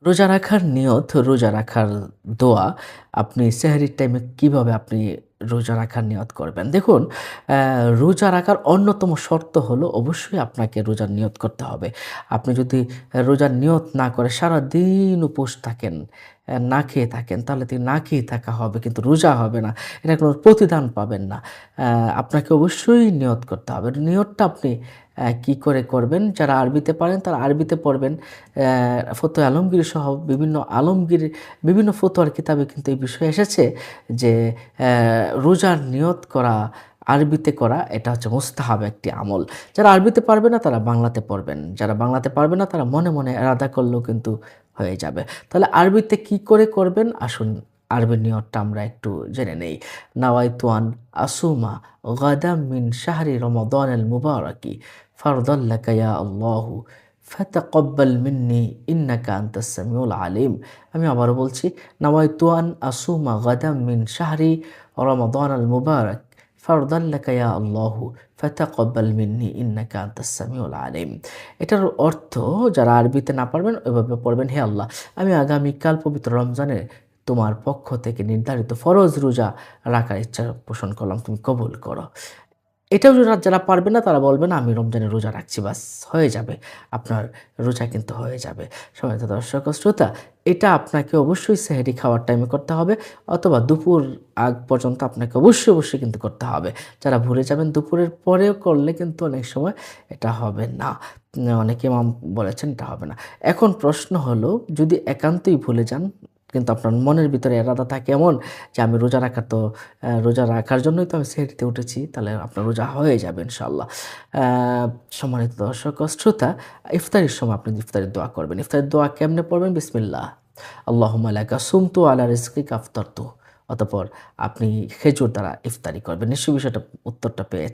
রোজা রাখার নিয়ত, রোজা রাখার দোয়া আপনি সেহরির টাইমে কিভাবে আপনি রোজা রাখার নিয়ত করবেন? দেখুন, রোজা রাখার অন্যতম শর্ত হলো অবশ্যই আপনাকে রোজার নিয়ত করতে হবে। আপনি যদি রোজার নিয়ত না করে সারাদিন উপোস থাকেন, না খেয়ে থাকেন, তাহলে না খেয়ে থাকা হবে কিন্তু রোজা হবে না। এটা কোনো প্রতিদান পাবেন না। আপনাকে অবশ্যই নিয়ত করতে হবে। নিয়তটা আপনি কি করে করবেন? যারা আরবিতে পারেন তারা আরবিতে পড়বেন। ফতোয়া আলমগীর সহ বিভিন্ন ফতোয়ার কিতাবে কিন্তু এই বিষয় এসেছে যে রোজার নিয়ত করা, আরবিতে করা এটা হচ্ছে মুস্তাহাব একটি আমল। যারা আরবিতে পারবে না তারা বাংলাতে পড়বেন। যারা বাংলাতে পারবে না তারা মনে, মনে এরাদা করলেও কিন্তু হয়ে যাবে। তাহলে আরবিতে কি করে করবেন? আসুন আরবি নিয়তটা আমরা একটু জেনে নেই। নাওয়াইতু আন আসুমা গাদাম মিন শাহরি রমাদানিল মুবারাকি ফারদান লাকা ইয়া আল্লাহু ফাতাকাব্বাল মিন্নি ইন্নাকা আনতাস সামিউল আলিম। আমি আবারও বলছি, নাওয়াইতু আন আসুমা গাদাম মিন শাহরি রমাদানাল মুবারাক ফারদান লাকা ইয়া আল্লাহু ফাতাকাব্বাল মিন্নি ইন্নাকা আনতাস সামিউল আলিম। এটার অর্থ যারা আরবিতে না পারবেন ওইভাবে পড়বেন, হে আল্লাহ, আমি আগামীকাল পবিত্র রমজানে তোমার পক্ষ থেকে নির্ধারিত ফরজ রোজা রাখার ইচ্ছা পোষণ করলাম, তুমি কবুল করো। এটাও যারা পারবে না তারা বলবে না আমি রমজানের রোজা রাখছি, বাস হয়ে যাবে। আপনার রোজা কিন্তু হয়ে যাবে। সম্মানিত দর্শক ও শ্রোতা, এটা আপনাকে অবশ্যই সেহরি খাওয়ার টাইমে করতে হবে অথবা দুপুর আগ পর্যন্ত আপনাকে অবশ্যই কিন্তু করতে হবে। যারা ভুলে যাবেন দুপুরের পরেও করলে কিন্তু অনেক সময় এটা হবে না। অনেকে ইমাম বলেছেন এটা হবে না। এখন প্রশ্ন হলো, যদি একান্তই ভুলে যান কিন্তু আপনার মনের ভিতরে এরাদা থাকে এমন যে আমি রোজা রাখার জন্যই তো আমি সেহরিতে উঠেছি, তাহলে আপনার রোজা হয়ে যাবে ইনশাআল্লাহ। আ সম্মানিত দর্শক ও শ্রোতা, ইফতারির সময় আপনি ইফতারির দোয়া করবেন। ইফতারির দোয়া কেমনে পড়বেন? বিসমিল্লাহ। আল্লাহুম্মা লাকা সুমতু আলা রিজকিকা আফতারতু। অতঃপর আপনি খেজুর দ্বারা ইফতারি করবেন। নিশ্চয়ই বিষয়টা উত্তরটা পেয়ে